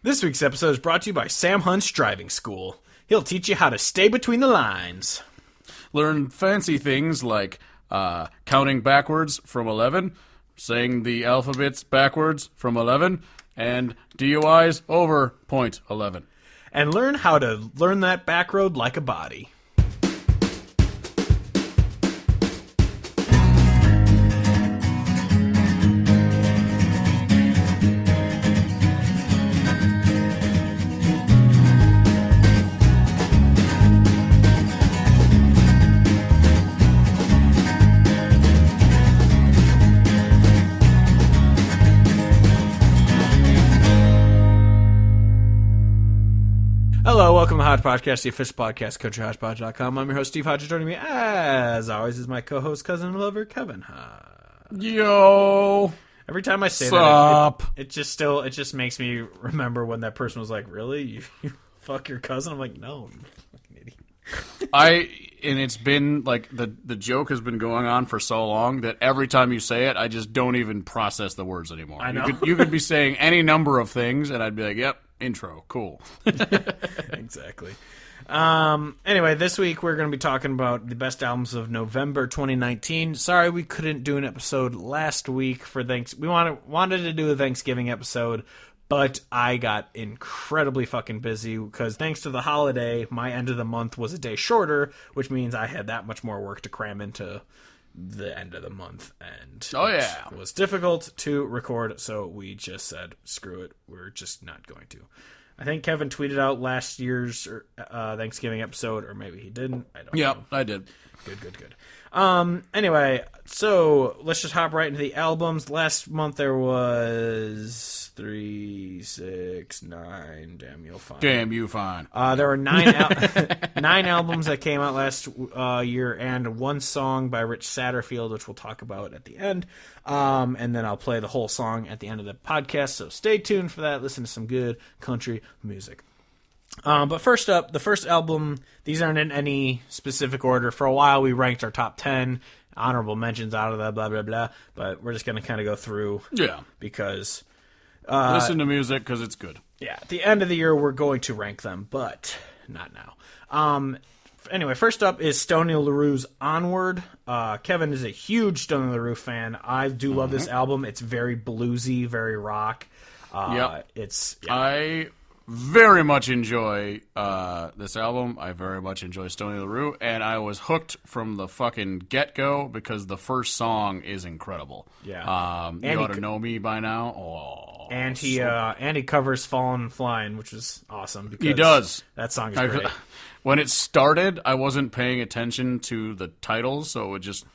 This week's episode is brought to you by Sam Hunt's Driving School. He'll teach you how to stay between the lines. Learn fancy things like counting backwards from 11, saying the alphabets backwards from 11, and DUIs over .11. And learn how to learn that back road like a body. Hello, welcome to Hodge Podcast, the official podcast, CountryHodgepodge.com. I'm your host, Steve Hodge. Joining me, as always, is my co-host, cousin, and lover, Kevin Hodge. Yo! Every time I say Sup? that, it just makes me remember when that person was like, really? You fuck your cousin? I'm like, no, you fucking idiot. And it's been, like, the joke has been going on for so long that every time you say it, I just don't even process the words anymore. I know. You could be saying any number of things, and I'd be like, yep, intro, cool. Exactly. Anyway, this week we're going to be talking about the best albums of November 2019. Sorry we couldn't do an episode last week for We wanted to do a Thanksgiving episode, but I got incredibly fucking busy because thanks to the holiday, my end of the month was a day shorter, which means I had that much more work to cram into the end of the month, and it was difficult to record, so we just said, screw it, we're just not going to. I think Kevin tweeted out last year's Thanksgiving episode, or maybe he didn't. I don't know. Yeah, I did. Good. Anyway, so let's just hop right into the albums. Last month there was 3, 6, 9. Damn, you'll find. Damn, you fine. There were 9 albums that came out last year, and one song by Rich Satterfield, which we'll talk about at the end. And then I'll play the whole song at the end of the podcast, so stay tuned for that. Listen to some good country music. But first up, the first album, these aren't in any specific order. For a while, we ranked our top 10 honorable mentions out of that, blah, blah, blah. But we're just going to kind of go through. Yeah. Because listen to music because it's good. Yeah, at the end of the year, we're going to rank them, but not now. Anyway, first up is Stoney LaRue's Onward. Kevin is a huge Stoney LaRue fan. I do love this album. It's very bluesy, very rock. I very much enjoy this album. I very much enjoy Stoney LaRue, and I was hooked from the fucking get-go because the first song is incredible. Yeah. You ought to know me by now. Oh, and he covers Fallen Flying, which is awesome. Because he does. That song is great. When it started, I wasn't paying attention to the titles, so it just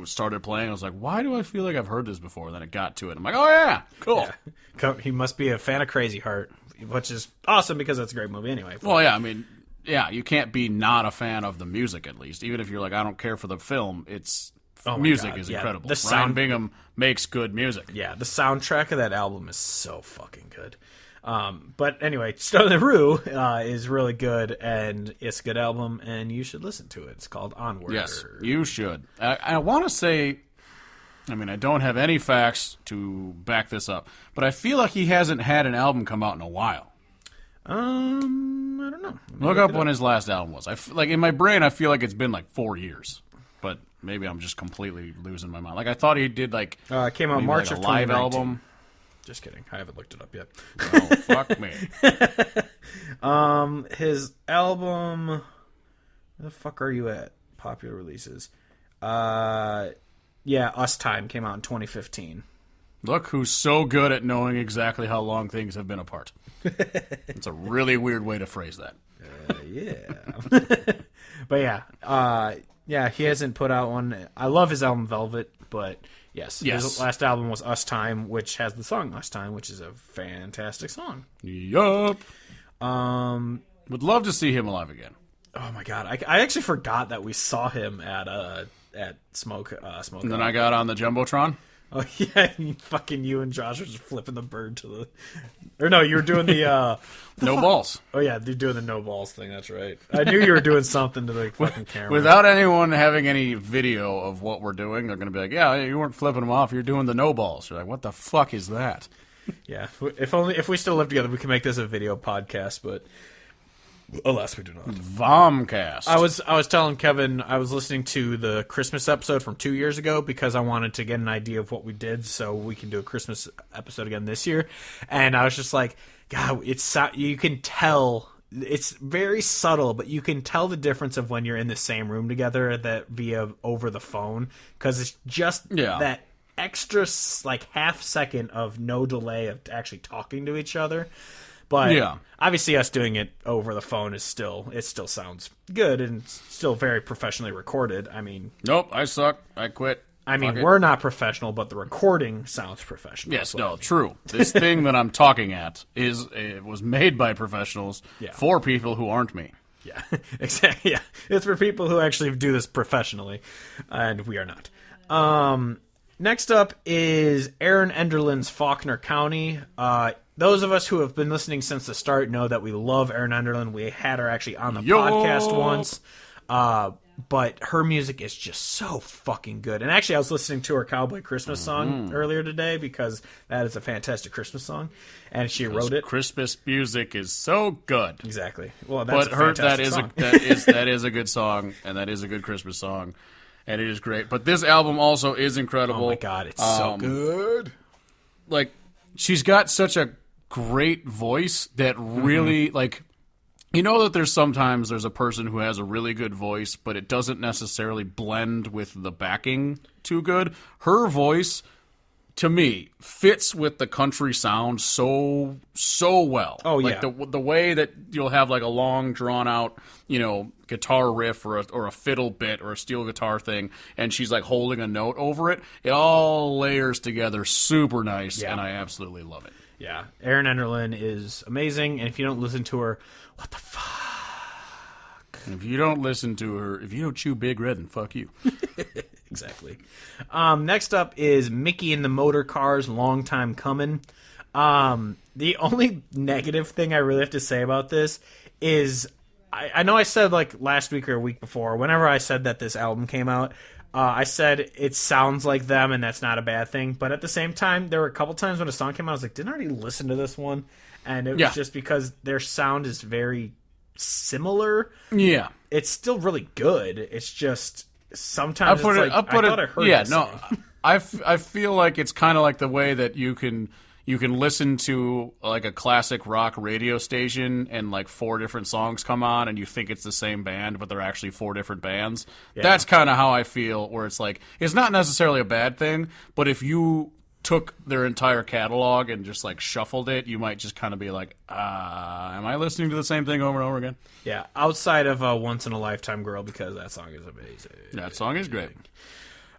started playing. I was like, why do I feel like I've heard this before? And then it got to it. I'm like, oh yeah, cool. Yeah. He must be a fan of Crazy Heart, which is awesome because that's a great movie anyway. Well, yeah, I mean, you can't be not a fan of the music, at least. Even if you're like, I don't care for the film, music is incredible. Ryan Bingham makes good music. Yeah, the soundtrack of that album is so fucking good. But anyway, Stoney LaRue is really good, and it's a good album, and you should listen to it. It's called Onward. Yes, you should. I want to say, I mean, I don't have any facts to back this up, but I feel like he hasn't had an album come out in a while. I don't know. Look up when his last album was. In my brain, I feel like it's been 4 years, but maybe I'm just completely losing my mind. I thought he did came out March of a live 2019. album. Just kidding. I haven't looked it up yet. Oh, fuck me. His album... Where the fuck are you at? Popular releases. Us Time came out in 2015. Look who's so good at knowing exactly how long things have been apart. It's a really weird way to phrase that. Yeah. But he hasn't put out one. I love his album Velvet, but... Yes. His last album was Us Time, which has the song Us Time, which is a fantastic song. Yup. Would love to see him alive again. Oh my god, I actually forgot that we saw him at Smoke. And then I got on the Jumbotron. Oh yeah, you and Josh were just flipping the bird to the... Or no, you were doing the... no balls. Oh yeah, you're doing the no balls thing, that's right. I knew you were doing something to the fucking camera. Without anyone having any video of what we're doing, they're going to be like, yeah, you weren't flipping them off, you're doing the no balls. You're like, what the fuck is that? Yeah, if we still live together, we can make this a video podcast, but alas, we do not. Vomcast. I was telling Kevin I was listening to the Christmas episode from 2 years ago because I wanted to get an idea of what we did so we can do a Christmas episode again this year, and I was just like, God, you can tell. It's very subtle, but you can tell the difference of when you're in the same room together that via over the phone, because it's just that extra like half second of no delay of actually talking to each other. But obviously us doing it over the phone it still sounds good and still very professionally recorded. I mean, nope, I suck. I quit. I mean, we're not professional, but the recording sounds professional. Yes, no, true. This thing that I'm talking at it was made by professionals for people who aren't me. Yeah, exactly. Yeah, it's for people who actually do this professionally, and we are not. Next up is Aaron Enderlin's Faulkner County. Those of us who have been listening since the start know that we love Aaron Enderlin. We had her actually on the podcast once. But her music is just so fucking good. And actually, I was listening to her Cowboy Christmas song earlier today because that is a fantastic Christmas song, and she wrote it. Christmas music is so good. Exactly. Well, that's a that is a good song, and that is a good Christmas song, and it is great. But this album also is incredible. Oh my God, it's so good. Like, she's got such a great voice that really like. You know that there's a person who has a really good voice, but it doesn't necessarily blend with the backing too good. Her voice, to me, fits with the country sound so well. Oh, yeah. Like the way that you'll have like a long, drawn-out, guitar riff or a fiddle bit or a steel guitar thing, and she's like holding a note over it. It all layers together super nice, and I absolutely love it. Yeah, Erin Enderlin is amazing, and if you don't listen to her, what the fuck? And if you don't listen to her, if you don't chew Big Red, then fuck you. Exactly. Next up is Mickey and the Motor Cars, Long Time Coming. The only negative thing I really have to say about this is, I know I said like last week or a week before, whenever I said that this album came out, I said it sounds like them, and that's not a bad thing. But at the same time, there were a couple times when a song came out, I was like, didn't I already listen to this one? And it was just because their sound is very similar. Yeah. It's still really good. It's just sometimes I thought I heard this song. I feel like it's kind of like the way that you can listen to like a classic rock radio station and like 4 different songs come on and you think it's the same band, but they're actually 4 different bands. Yeah. That's kind of how I feel, where it's like, it's not necessarily a bad thing, but if you took their entire catalog and just like shuffled it, you might just kind of be like, am I listening to the same thing over and over again? Yeah, outside of Once in a Lifetime Girl, because that song is amazing. That song is great.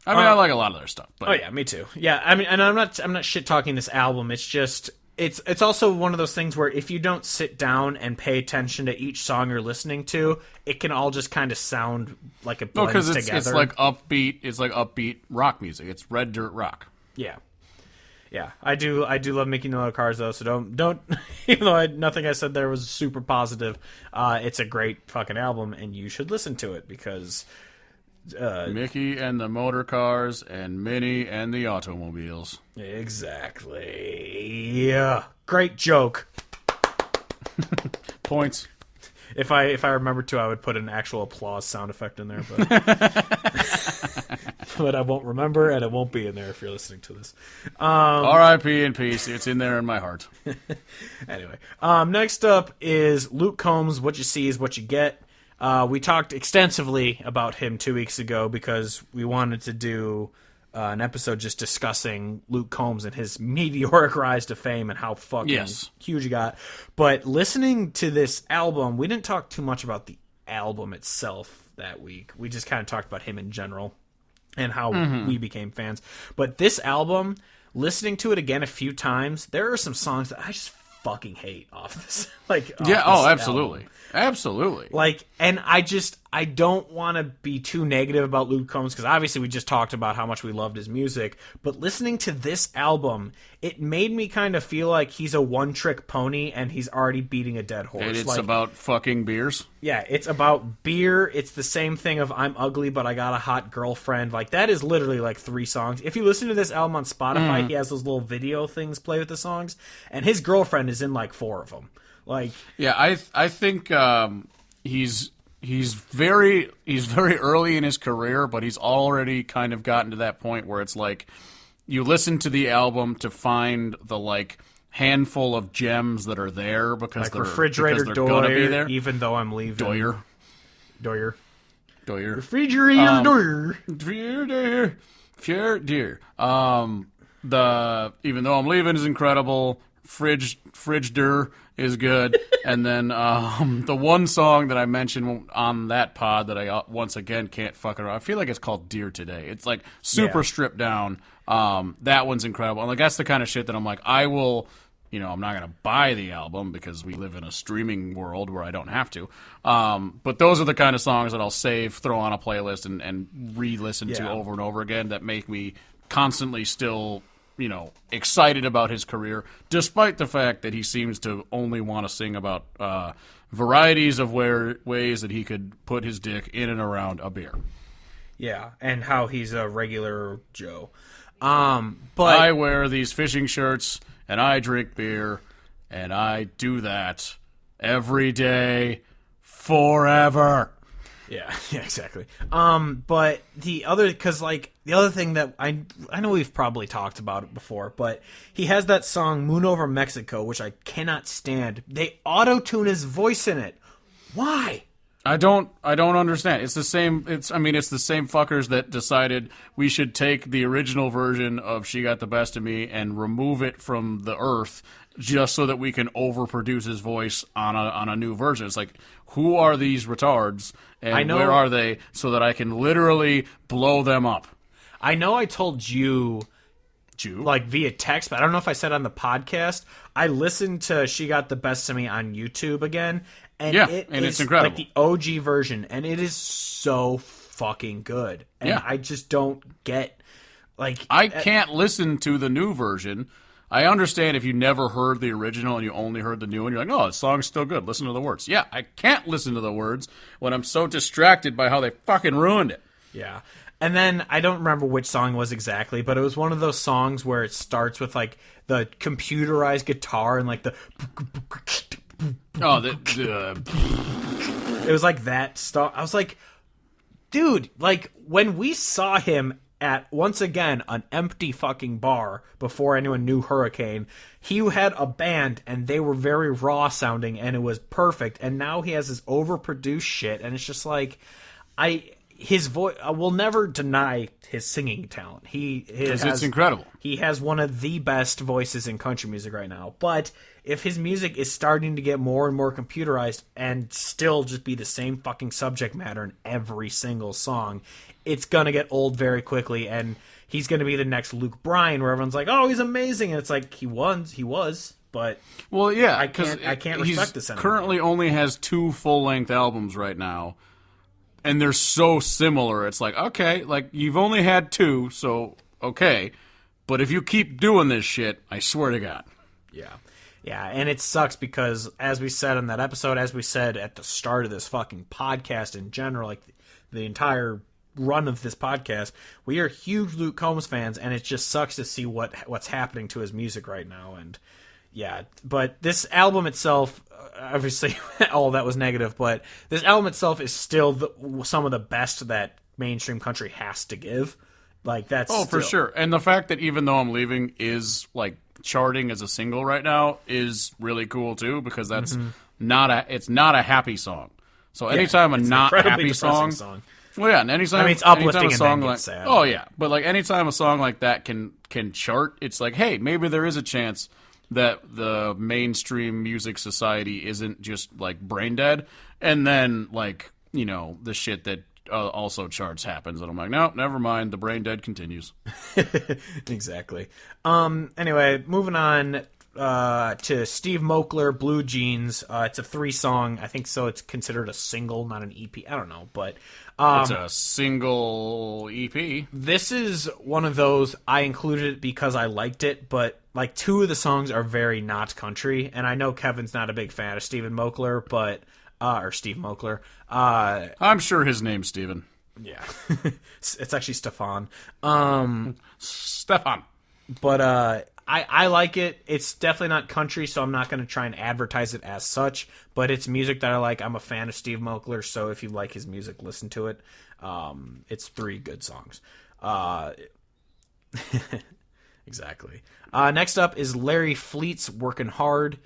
I mean, I like a lot of their stuff. But. Oh yeah, me too. Yeah, I mean, and I'm not shit talking this album. It's just it's also one of those things where if you don't sit down and pay attention to each song you're listening to, it can all just kind of sound like it blends together. Because it's like upbeat. It's like upbeat rock music. It's red dirt rock. Yeah. Yeah, I do love Making the Cars though. So don't even though nothing I said there was super positive. It's a great fucking album, and you should listen to it because. Mickey and the Motor Cars and Minnie and the Automobiles. Exactly. Yeah. Great joke. Points. If I remembered to, I would put an actual applause sound effect in there, but but I won't remember, and it won't be in there if you're listening to this. R.I.P. in peace. It's in there in my heart. Anyway, next up is Luke Combs. What you see is what you get. We talked extensively about him 2 weeks ago because we wanted to do an episode just discussing Luke Combs and his meteoric rise to fame and how fucking huge he got. But listening to this album, we didn't talk too much about the album itself that week. We just kind of talked about him in general and how we became fans. But this album, listening to it again a few times, there are some songs that I just fucking hate off this. Absolutely. Absolutely. Like, and I I don't want to be too negative about Luke Combs because obviously we just talked about how much we loved his music, but listening to this album, it made me kind of feel like he's a one-trick pony and he's already beating a dead horse. And it's about fucking beers? Yeah, it's about beer. It's the same thing of I'm ugly, but I got a hot girlfriend. Like, that is literally like 3 songs. If you listen to this album on Spotify, he has those little video things play with the songs, and his girlfriend is in like 4 of them. Like, yeah, I think he's very early in his career, but he's already kind of gotten to that point where it's like you listen to the album to find the like handful of gems that are there because like they're refrigerator because they're Doyer, gonna be there. even though I'm leaving. Doyer. Refrigerator Doyer. Dear. The even though I'm leaving is incredible. Frigidaire is good, and then the one song that I mentioned on that pod that I once again can't fuck around. I feel like it's called "Dear Today." It's like super stripped down. That one's incredible, and like that's the kind of shit that I'm like, I will. I'm not gonna buy the album because we live in a streaming world where I don't have to. But those are the kind of songs that I'll save, throw on a playlist, and re-listen to over and over again that make me constantly still. Excited about his career, despite the fact that he seems to only want to sing about varieties of ways that he could put his dick in and around a beer. Yeah, and how he's a regular Joe. But I wear these fishing shirts, and I drink beer, and I do that every day, forever. Yeah, exactly. But the other thing that I know we've probably talked about it before, but he has that song "Moon Over Mexico," which I cannot stand. They auto-tune his voice in it. Why? I don't understand. It's the same. It's the same fuckers that decided we should take the original version of "She Got the Best of Me" and remove it from the earth just so that we can overproduce his voice on a new version. It's like, who are these retards and where are they so that I can literally blow them up? I know I told you like via text, but I don't know if I said on the podcast. I listened to "She Got the Best of Me" on YouTube again, and it's incredible. Like the OG version, and it is so fucking good. And I just don't get I can't listen to the new version. I understand if you never heard the original and you only heard the new one, you're like, oh, the song's still good. Listen to the words. Yeah, I can't listen to the words when I'm so distracted by how they fucking ruined it. Yeah. And then I don't remember which song it was exactly, but it was one of those songs where it starts with like the computerized guitar and like the it was like that stuff. I was like, dude, like when we saw him at, once again, an empty fucking bar before anyone knew Hurricane, he had a band and they were very raw sounding and it was perfect, and now he has this overproduced shit and it's just like, his voice, I will never deny his singing talent. It's incredible. He has one of the best voices in country music right now, but if his music is starting to get more and more computerized and still just be the same fucking subject matter in every single song, it's going to get old very quickly, and he's going to be the next Luke Bryan, where everyone's like, oh, he's amazing, and it's like, he was, but well, yeah, I can't respect this anymore. Currently only has 2 full-length albums right now, and they're so similar, it's like, okay, like, you've only had 2, so, okay, but if you keep doing this shit, I swear to God. Yeah, and it sucks because, as we said in that episode, as we said at the start of this fucking podcast in general, like, the entire run of this podcast, we are huge Luke Combs fans, and it just sucks to see what's happening to his music right now. And yeah, but this album itself, obviously all that was negative, but this album itself is still some of the best that mainstream country has to give. Like, that's for sure. And the fact that Even Though I'm Leaving is like charting as a single right now is really cool too, because that's not a happy song. So anytime a not happy song. Well, yeah, and anytime it's uplifting anytime a song and then like sad. Oh yeah, but like anytime a song like that can chart, it's like, hey, maybe there is a chance that the mainstream music society isn't just like brain dead, and then like the shit that also charts happens, and I'm like, no, never mind, the brain dead continues. Exactly. Anyway, moving on. to Steve Moakler, Blue Jeans. It's a 3-song, I think, so it's considered a single, not an EP. I don't know, but it's a single EP. This is one of those, I included it because I liked it, but like 2 of the songs are very not country, and I know Kevin's not a big fan of Steve Moakler, but or Steve Moakler. I'm sure his name's Steven. Yeah, it's actually Stefan. Stefan. But I like it. It's definitely not country, so I'm not going to try and advertise it as such. But it's music that I like. I'm a fan of Steve Moakler, so if you like his music, listen to it. It's 3 good songs. Exactly. Next up is Larry Fleet's Workin' Hard.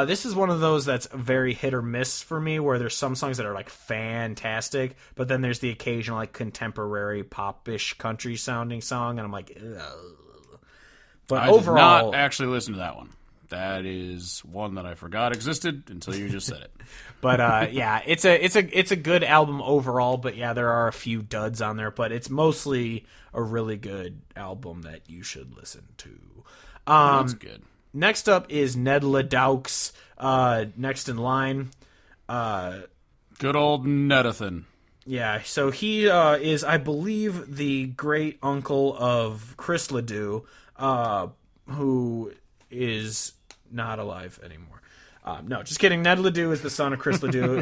This is one of those that's very hit or miss for me, where there's some songs that are like fantastic, but then there's the occasional like contemporary pop-ish country sounding song, and I'm like, ugh. But I overall, did not actually listen to that one. That is one that I forgot existed until you just said it. But yeah, it's a good album overall. But yeah, there are a few duds on there, but it's mostly a really good album that you should listen to. That's good. Next up is Ned Ledaux's Next in Line. Good old Nedathan. Yeah, so he is, I believe, the great uncle of Chris Ledoux, who is not alive anymore. No, just kidding. Ned Ledoux is the son of Chris Ledoux.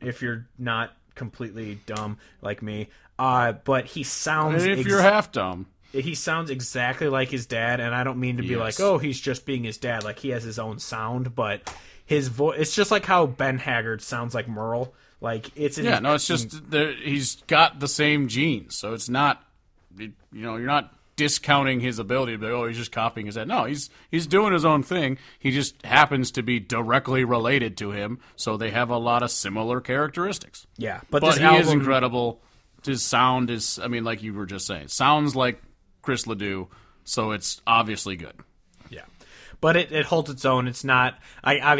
if you're not completely dumb like me, but he sounds. If you're half dumb. He sounds exactly like his dad, and I don't mean to be like, oh, he's just being his dad. Like, he has his own sound, but his voice... It's just like how Ben Haggard sounds like Merle. Like, it's... it's just... He's got the same genes, so it's not... you're not discounting his ability to be like, oh, he's just copying his dad. No, he's doing his own thing. He just happens to be directly related to him, so they have a lot of similar characteristics. Yeah, but this he album is incredible. His sound is... I mean, like you were just saying, sounds like Chris Ledoux, so it's obviously good. Yeah, but it holds its own. It's not. I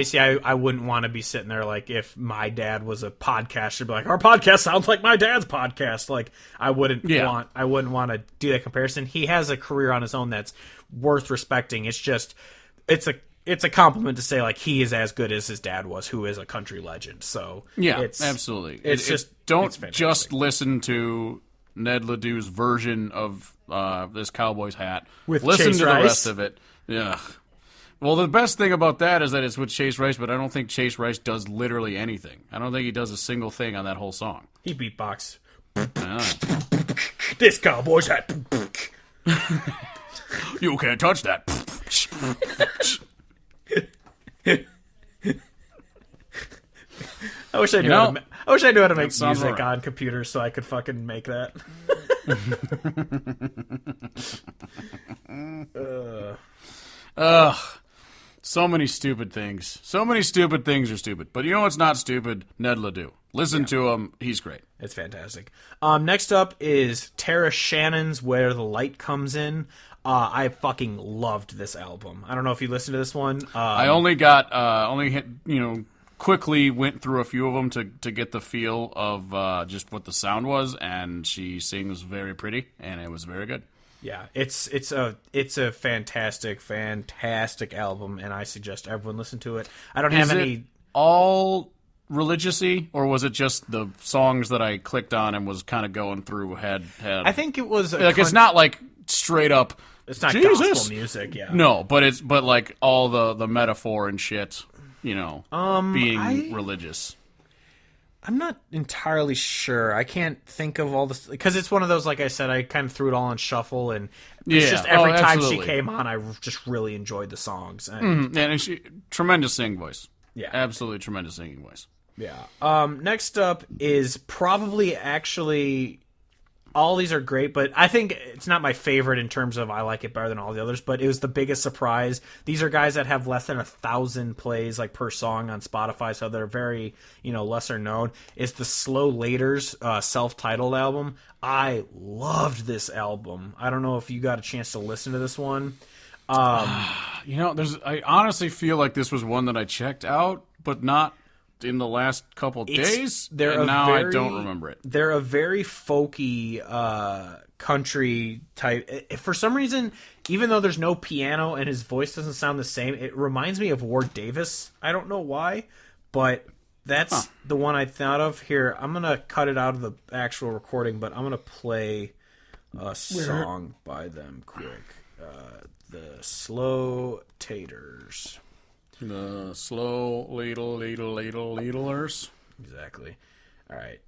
wouldn't want to be sitting there like if my dad was a podcaster, be like, our podcast sounds like my dad's podcast. Like I wouldn't want to do that comparison. He has a career on his own that's worth respecting. It's just it's a compliment to say like he is as good as his dad was, who is a country legend. So yeah, absolutely. Don't just listen to Ned Ledoux's version of this Cowboy's hat. Listen to the rest of it. Yeah. Well, the best thing about that is that it's with Chase Rice, but I don't think Chase Rice does literally anything. I don't think he does a single thing on that whole song. He beatbox. This Cowboy's hat. You can't touch that. I wish I knew how to make music on computers so I could fucking make that. So many stupid things. So many stupid things are stupid. But you know what's not stupid? Ned Ledoux. Listen to him. He's great. It's fantastic. Next up is Tara Shannon's Where the Light Comes In. I fucking loved this album. I don't know if you listened to this one. I quickly went through a few of them to get the feel of just what the sound was, and she sings very pretty, and it was very good. Yeah, it's a fantastic album, and I suggest everyone listen to it. I don't have any... It all religious-y, or was it just the songs that I clicked on and was kind of going through had I think it was... it's not like straight up... It's not Jesus. gospel music, yeah. No, but like all the metaphor and shit, being religious. I'm not entirely sure. I can't think of all this because it's one of those. Like I said, I kind of threw it all on shuffle, and it's just every time she came on, I just really enjoyed the songs. And she tremendous singing voice. Yeah, absolutely tremendous singing voice. Yeah. Next up is probably actually. All these are great, but I think it's not my favorite in terms of I like it better than all the others, but it was the biggest surprise. These are guys that have less than 1,000 plays like per song on Spotify, so they're very, lesser known. It's the Slow Later's self-titled album. I loved this album. I don't know if you got a chance to listen to this one. I honestly feel like this was one that I checked out, but not in the last couple days, I don't remember it. They're a very folky country type. For some reason, even though there's no piano and his voice doesn't sound the same, it reminds me of Ward Davis. I don't know why, but that's the one I thought of. Here, I'm going to cut it out of the actual recording, but I'm going to play a song by them quick. The Slow Taters. The slow ladlers. Exactly. All right.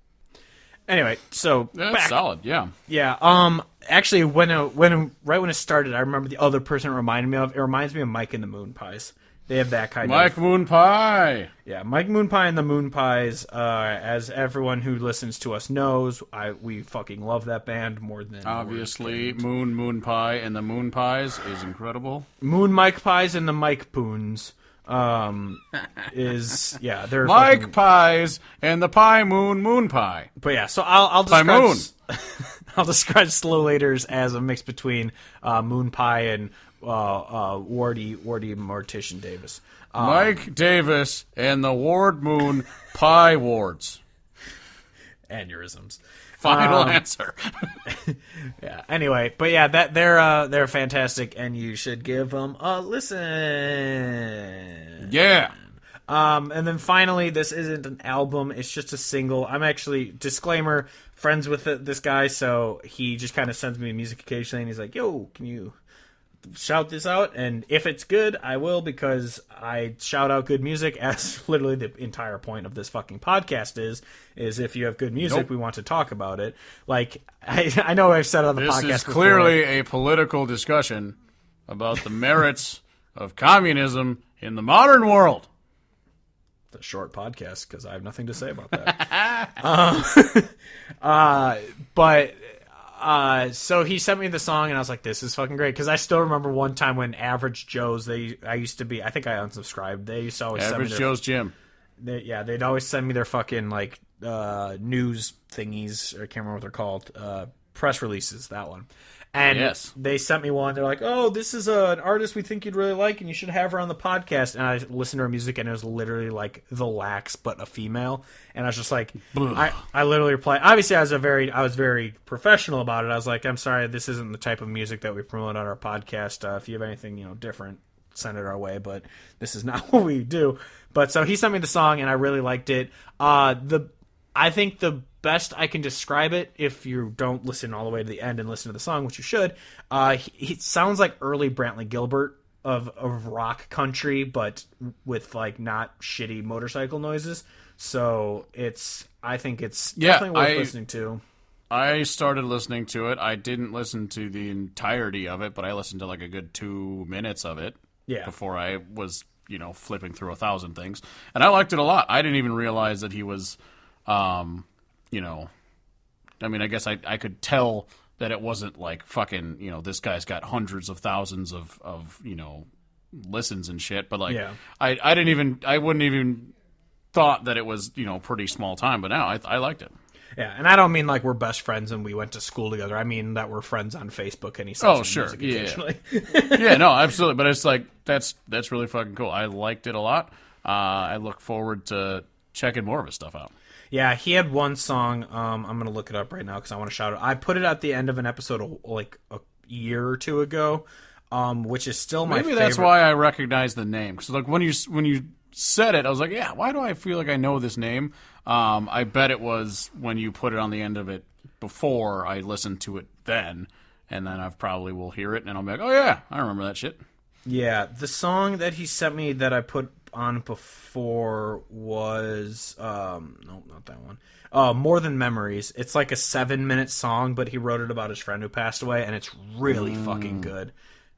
Anyway, so That's solid, yeah. Yeah. Actually, right when it started, I remember the other person it reminded me of. It reminds me of Mike and the Moon Pies. They have that kind of Mike Moon Pie. Yeah, Mike Moon Pie and the Moon Pies. As everyone who listens to us knows, we fucking love that band more than Obviously, Moon Pie and the Moon Pies is incredible. Moon Mike Pies and the Mike Poons. They're Mike fucking... Pies and the Pie Moon Pie. But yeah, so I'll Pie describe Moon. I'll describe Slow Laters as a mix between Moon Pie and Wardy Mortician Davis. Mike Davis and the Ward Moon Pie Wards. Aneurysms. Final answer. Yeah. Anyway, but yeah, that they're fantastic, and you should give them a listen. Yeah. And then finally, this isn't an album; it's just a single. I'm actually disclaimer friends with this guy, so he just kind of sends me music occasionally, and he's like, "Yo, can you shout this out?" And if it's good, I will, because I shout out good music, as literally the entire point of this fucking podcast is if you have good music, we want to talk about it. Like, I know I've said on the podcast This is before. clearly a political discussion about the merits of communism in the modern world. It's a short podcast because I have nothing to say about that. So he sent me the song, and I was like, this is fucking great. Because I still remember one time when Average Joe's, I think I unsubscribed. They used to always Average send me Joe's Gym. they'd always send me their fucking, like, news thingies, or I can't remember what they're called, press releases, that one. And Yes. they sent me one. They're like, "Oh, this is an artist we think you'd really like, and you should have her on the podcast." And I listened to her music, and it was literally like The Lax, but a female. And I was just like, I literally replied. Obviously, I was very professional about it. I was like, "I'm sorry, this isn't the type of music that we promote on our podcast. If you have anything, different, send it our way. But this is not what we do." But so he sent me the song, and I really liked it. I think the best I can describe it, if you don't listen all the way to the end and listen to the song, which you should, it sounds like early Brantley Gilbert of rock country, but with, like, not shitty motorcycle noises. So I think it's definitely worth listening to. I started listening to it. I didn't listen to the entirety of it, but I listened to like a good 2 minutes of it. Yeah. Before I was, flipping through 1,000 things. And I liked it a lot. I didn't even realize that he was, I guess I could tell that it wasn't like fucking, this guy's got hundreds of thousands of listens and shit. But like, yeah. I wouldn't even thought that it was, pretty small time. But now I liked it. Yeah, and I don't mean like we're best friends and we went to school together. I mean that we're friends on Facebook, and he sends me music occasionally. Yeah, no, absolutely. But it's like that's really fucking cool. I liked it a lot. I look forward to checking more of his stuff out. Yeah, he had one song. I'm gonna look it up right now because I want to shout it. I put it at the end of an episode like a year or two ago, which is still my favorite. Maybe that's why I recognize the name. Because like when you said it, I was like, yeah, why do I feel like I know this name? I bet it was when you put it on the end of it before I listened to it then, and then I probably will hear it, and I'll be like, oh yeah, I remember that shit. Yeah, the song that he sent me that I put on before was no, not that one. More Than Memories. It's like a 7-minute song, but he wrote it about his friend who passed away, and it's really fucking good.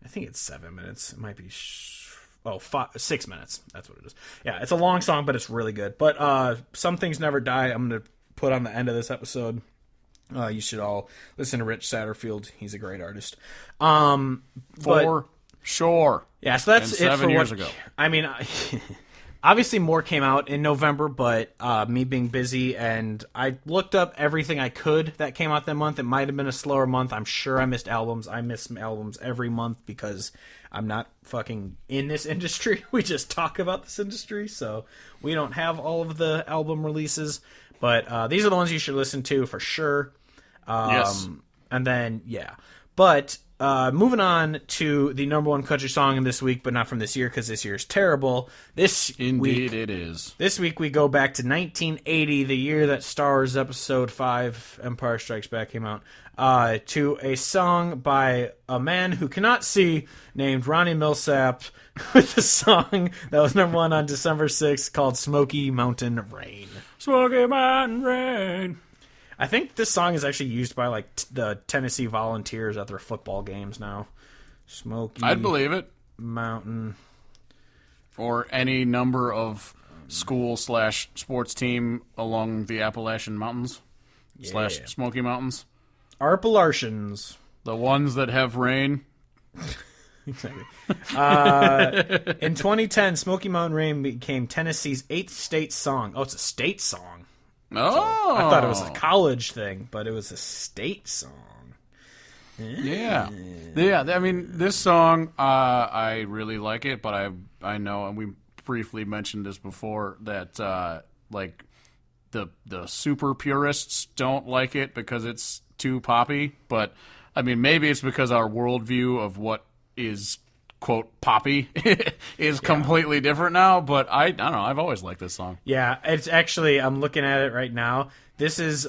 I think it's 7 minutes. It might be 6 minutes. That's what it is. Yeah, it's a long song, but it's really good. But Some Things Never Die, I'm going to put on the end of this episode. You should all listen to Rich Satterfield. He's a great artist. For sure. Yeah, so that's it for 7 years ago. I mean, obviously more came out in November, but me being busy, and I looked up everything I could that came out that month. It might have been a slower month. I'm sure I missed albums. I miss albums every month because I'm not fucking in this industry. We just talk about this industry, so we don't have all of the album releases. But these are the ones you should listen to for sure. Yes. And then, yeah. But moving on to the number one country song in this week, but not from this year because this year is terrible. Indeed it is. This week we go back to 1980, the year that Star Wars Episode 5, Empire Strikes Back, came out, to a song by a man who cannot see named Ronnie Millsap with a song that was number one on December 6th called Smoky Mountain Rain. Smoky Mountain Rain. I think this song is actually used by like the Tennessee Volunteers at their football games now. Smoky I'd believe it. Mountain. Or any number of school/sports team along the Appalachian Mountains / Smoky Mountains. Arpalartians. The ones that have rain. Exactly. In 2010, Smoky Mountain Rain became Tennessee's 8th state song. Oh, it's a state song. Oh. So I thought it was a college thing, but it was a state song. Yeah. I mean, this song, I really like it, but I know, and we briefly mentioned this before, that like the super purists don't like it because it's too poppy. But I mean, maybe it's because our worldview of what is quote poppy is completely different now. But I don't know. I've always liked this song. Yeah, it's actually, I'm looking at it right now. This is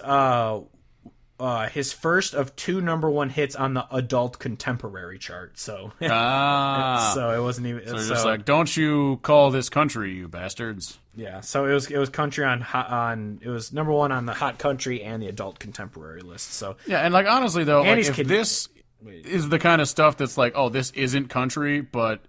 his first of 2 number one hits on the adult contemporary chart. So, so it wasn't even. So just like, don't you call this country, you bastards? Yeah. So it was country on it was number one on the hot country and the adult contemporary list. So yeah, and like honestly though, like, if kidding. this is the kind of stuff that's like, oh, this isn't country, but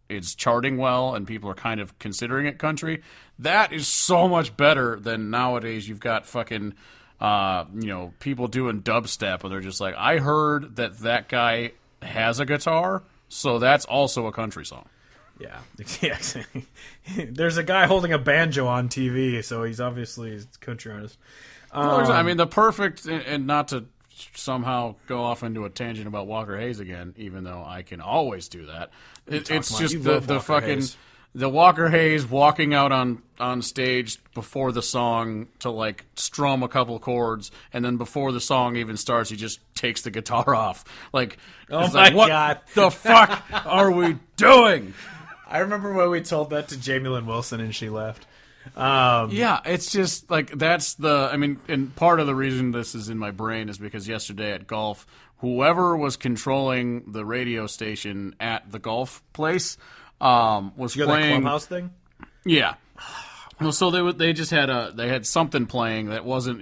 it's charting well and people are kind of considering it country. That is so much better than nowadays. You've got fucking people doing dubstep and they're just like, I heard that guy has a guitar, so that's also a country song. Yeah. There's a guy holding a banjo on TV, so he's obviously a country artist. I mean, the perfect, and not to somehow go off into a tangent about Walker Hayes again, even though I can always do that. It's just the fucking Hayes. The Walker Hayes walking out on stage before the song to like strum a couple chords, and then before the song even starts, he just takes the guitar off. Like, oh my God, what the fuck are we doing? I remember when we told that to Jamie Lynn Wilson and she left. Yeah, it's just like and part of the reason this is in my brain is because yesterday at golf, whoever was controlling the radio station at the golf place was playing that clubhouse thing. Yeah. Well, so they just had something playing that wasn't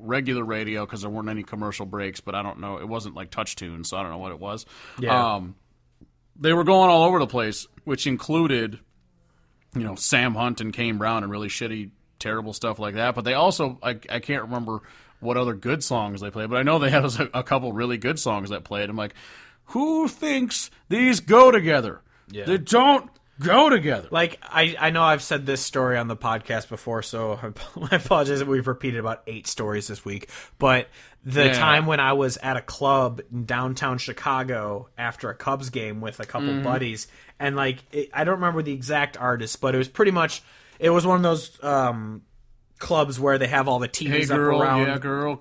regular radio because there weren't any commercial breaks, but I don't know, it wasn't like touch tunes, so I don't know what it was. Yeah. They were going all over the place, which included Sam Hunt and Kane Brown and really shitty, terrible stuff like that. But they also, I can't remember what other good songs they played, but I know they had a couple really good songs that played. I'm like, who thinks these go together? Yeah. They don't go together. Like, I know I've said this story on the podcast before, so I apologize if we've repeated about 8 stories this week. But the time when I was at a club in downtown Chicago after a Cubs game with a couple buddies, and like, I don't remember the exact artist, but it was pretty much, it was one of those clubs where they have all the TVs hey, up girl, around. yeah, girl,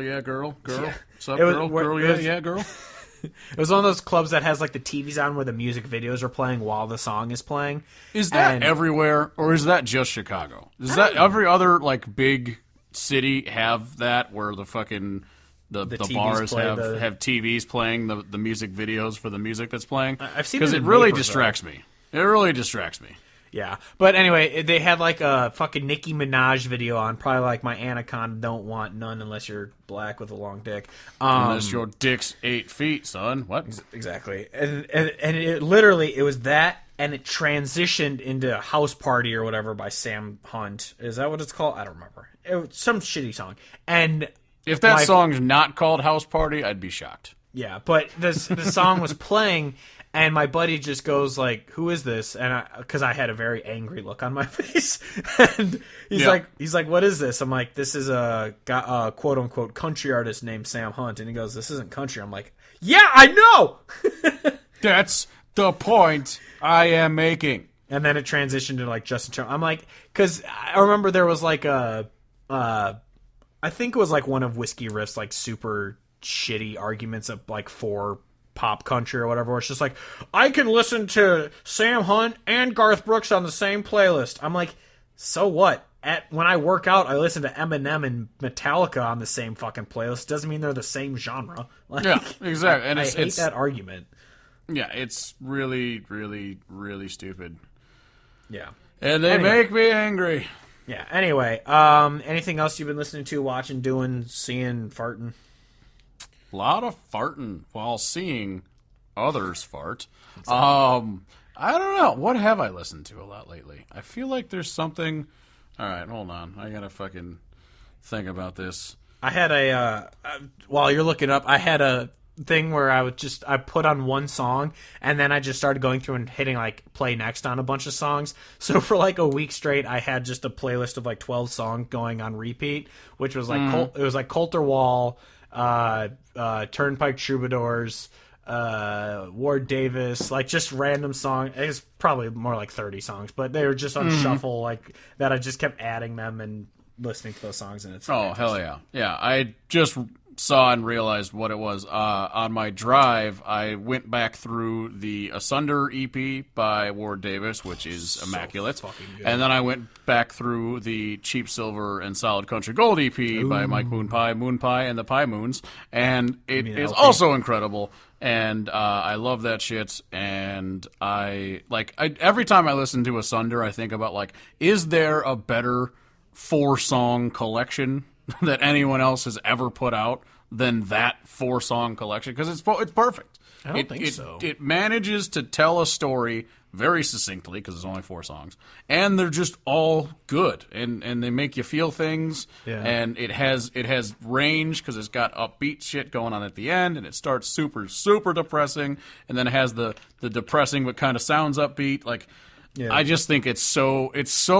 yeah, girl. Yeah. What's up, It was- girl, it was- yeah, girl. It was one of those clubs that has like the TVs on where the music videos are playing while the song is playing. Is that everywhere, or is that just Chicago? Is that every other like big city have that where the fucking the bars have TVs playing the music videos for the music that's playing? I've seen because it it in really Naperville. distracts me. It really distracts me. Yeah, but anyway, they had like a fucking Nicki Minaj video on, probably like My Anaconda Don't Want None Unless You're Black with a Long Dick. Unless your dick's 8 feet, son. What? Exactly. And it literally, it was that, and it transitioned into House Party or whatever by Sam Hunt. Is that what it's called? I don't remember. It was some shitty song. And if that song's not called House Party, I'd be shocked. Yeah, but the song was playing, and my buddy just goes like, "Who is this?" And because I had a very angry look on my face, and he's like, "What is this?" I'm like, "This is a quote unquote country artist named Sam Hunt," and he goes, "This isn't country." I'm like, "Yeah, I know." That's the point I am making. And then it transitioned to like Justin Timberlake. I'm like, because I remember there was like I think it was like one of Whiskey Riff's like super shitty arguments of like for pop country or whatever, where it's just like, I can listen to Sam Hunt and Garth Brooks on the same playlist. I'm like, so what? When I work out, I listen to Eminem and Metallica on the same fucking playlist. Doesn't mean they're the same genre. Like, Yeah, exactly. And I hate that argument. Yeah, it's really, really, really stupid. Yeah. And they make me angry. Yeah. Anyway, anything else you've been listening to, watching, doing, seeing, farting? A lot of farting while seeing others fart. Exactly. I don't know. What have I listened to a lot lately? I feel like there's something... All right, hold on. I gotta fucking think about this. I had while you're looking up, I had a thing where I put on one song, and then I just started going through and hitting like play next on a bunch of songs. So for like a week straight, I had just a playlist of like 12 songs going on repeat, which was like it was like Coulter Wall, Turnpike Troubadours, Ward Davis, like just random song. It's probably more like 30 songs, but they were just on shuffle, like that. I just kept adding them and listening to those songs, and it's hell yeah. Yeah, I just saw and realized what it was. On my drive, I went back through the Asunder EP by Ward Davis, which is immaculate. And then I went back through the Cheap Silver and Solid Country Gold EP by Mike Moonpie and the Pie Moons. And it is also incredible. And I love that shit. And every time I listen to Asunder, I think about, like, is there a better 4-song collection that anyone else has ever put out than that 4-song collection? Because it's perfect. I don't think so. It manages to tell a story very succinctly, because it's only 4 songs, and they're just all good, and they make you feel things. Yeah. And it has range, because it's got upbeat shit going on at the end, and it starts super, super depressing, and then it has the depressing but kind of sounds upbeat. Like, I just think it's so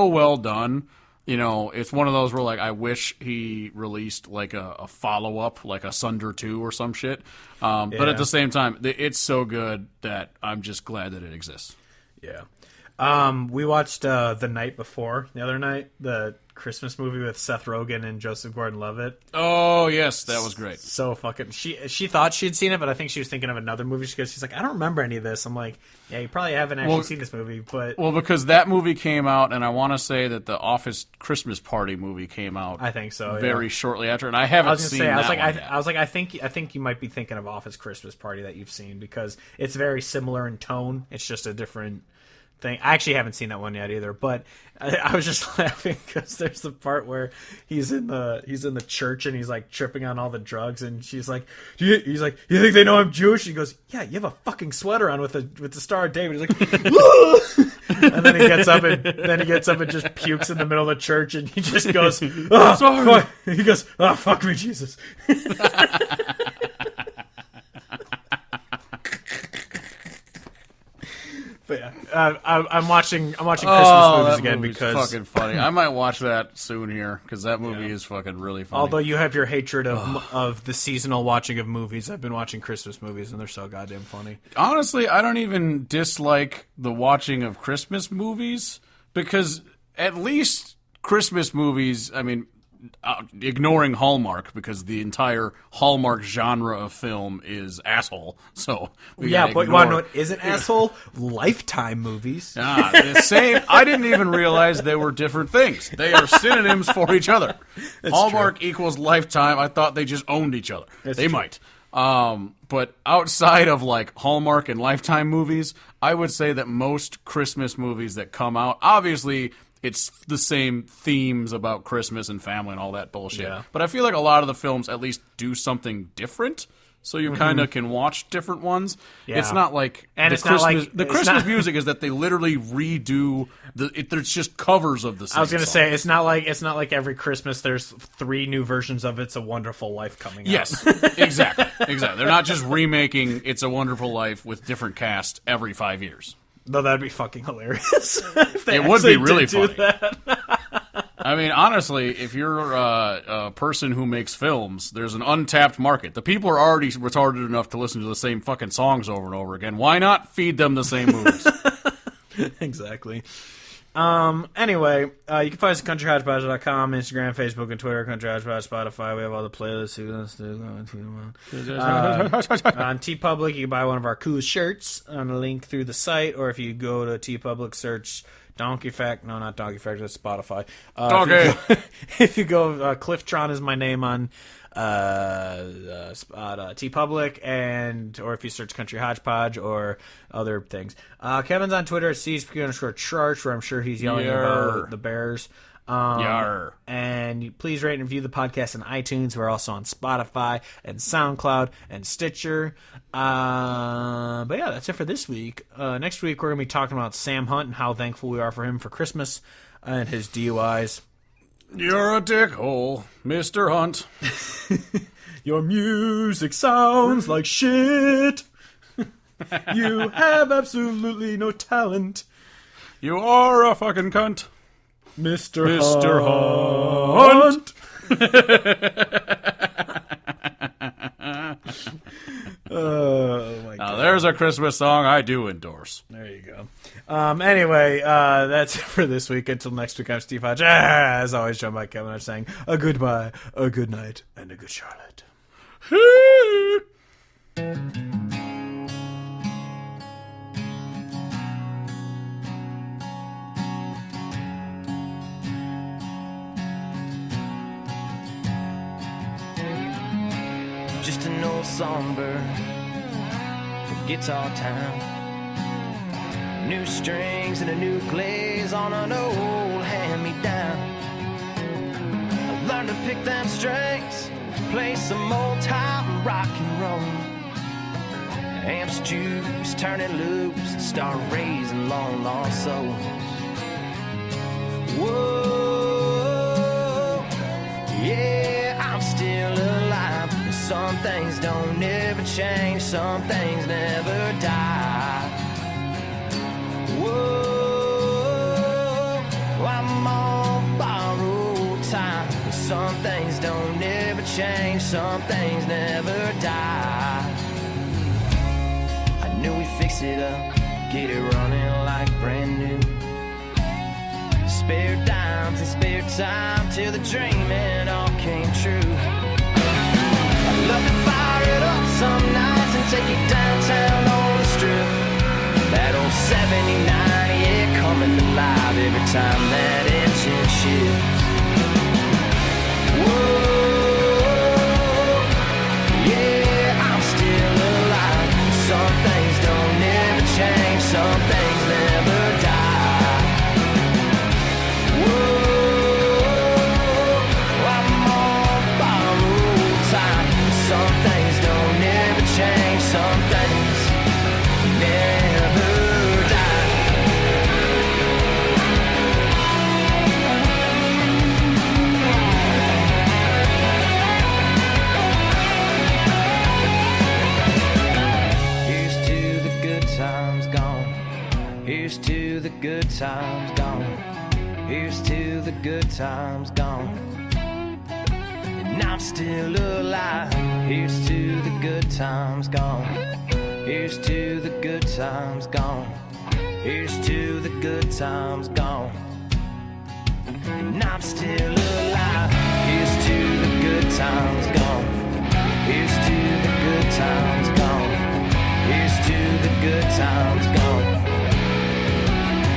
well done. You know, it's one of those where, like, I wish he released, like, a follow-up, like a Sunder 2 or some shit. But at the same time, it's so good that I'm just glad that it exists. Yeah. We watched The Night Before the other night, the Christmas movie with Seth Rogen and Joseph Gordon-Levitt. Oh, yes, that was great. So fucking... She thought she'd seen it, but I think she was thinking of another movie, because she's like, I don't remember any of this. I'm like, yeah, you probably haven't actually seen this movie, but... Well, because that movie came out, and I want to say that the Office Christmas Party movie came out... I think so, very shortly after, and I haven't seen that one yet. I was like, I think you might be thinking of Office Christmas Party that you've seen, because it's very similar in tone. It's just a different... thing. I actually haven't seen that one yet either, but I was just laughing because there's the part where he's in the church and he's like tripping on all the drugs, and she's like, he's like, you think they know I'm Jewish? He goes, yeah, you have a fucking sweater on with the Star of David. He's like, and then he gets up and just pukes in the middle of the church, and he just goes, oh, sorry. He goes, oh, fuck me, Jesus. But yeah, I'm watching Christmas movies again because fucking funny. I might watch that soon here, because that movie is fucking really funny. Although you have your hatred of the seasonal watching of movies, I've been watching Christmas movies and they're so goddamn funny. Honestly, I don't even dislike the watching of Christmas movies, because at least Christmas movies, I mean, ignoring Hallmark, because the entire Hallmark genre of film is asshole. So but you want to know what isn't asshole? Lifetime movies. The same. I didn't even realize they were different things. They are synonyms for each other. Hallmark equals Lifetime. I thought they just owned each other. They might. But outside of like Hallmark and Lifetime movies, I would say that most Christmas movies that come out, obviously, it's the same themes about Christmas and family and all that bullshit. Yeah. But I feel like a lot of the films at least do something different, so you kind of can watch different ones. Yeah. It's not like the Christmas music is that they literally redo there's just covers of the same I was going to song. say it's not like every Christmas there's 3 new versions of It's a Wonderful Life coming out. Yes, exactly. They're not just remaking It's a Wonderful Life with different cast every 5 years. Though that'd be fucking hilarious. It would be really funny. I mean, honestly, if you're a person who makes films, there's an untapped market. The people are already retarded enough to listen to the same fucking songs over and over again. Why not feed them the same movies? Exactly. Anyway, you can find us at countryhodgepodge.com, Instagram, Facebook, and Twitter. Country Hodgepodge, Spotify. We have all the playlists. On TeePublic, you can buy one of our cool shirts on a link through the site, or if you go to TeePublic, search Donkey Fact. No, not Donkey Fact. That's Spotify. Donkey. If you go, Clifftron is my name on TeePublic, and or if you search Country Hodgepodge or other things. Kevin's on Twitter at CSP_Church, where I'm sure he's yelling about the Bears. Yar. And please rate and review the podcast on iTunes. We're also on Spotify and SoundCloud and Stitcher. But yeah, that's it for this week. Next week, we're going to be talking about Sam Hunt and how thankful we are for him for Christmas and his DUIs. You're a dickhole, Mr. Hunt. Your music sounds like shit. You have absolutely no talent. You are a fucking cunt. Mr. Hunt. Oh, my God. Now, there's a Christmas song I do endorse. There you go. Anyway, that's it for this week. Until next week, I'm Steve Hodge. As always, joined by Kevin. I'm saying a goodbye, a good night, and a good Charlotte. Just an old songbird for guitar time. New strings and a new glaze on an old hand-me-down. I learned to pick them strings, play some old-time rock and roll. Amps juice, turning loops, and start raising long lost souls. Whoa, yeah, I'm still alive. Some things don't ever change, some things never die. Whoa, I'm on borrowed time. Some things don't ever change, some things never die. I knew we'd fix it up, get it running like brand new. Spare dimes and spare time till the dreaming all came true. Love to fire it up some nights and take it downtown on the strip. That old 79, yeah, coming to life every time that engine shifts. Whoa, yeah, I'm still alive. Some things don't ever change, some things never die. Whoa, I'm on borrowed time. Some things don't ever change, some things never die. Here's to the good times gone. Here's to the good times gone. Here's to the good times gone. And I'm still alive. Here's to the good times gone. Here's to the good times gone. Here's to the good times gone. And I'm still alive. Here's to the good times gone. Here's to the good times gone. Here's to the good times gone.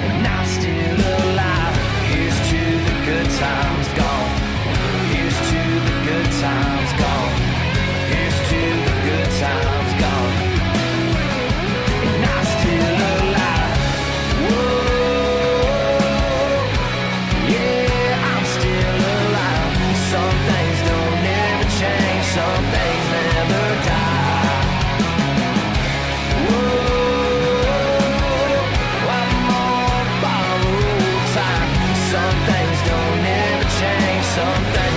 And I'm still alive. Here's to the good times gone. Here's to the good times gone. Here's to the good times gone. And I'm still alive. Whoa, yeah, I'm still alive. Some things don't ever change, some things never die. Whoa, I'm on borrowed time. Some things don't ever change, some things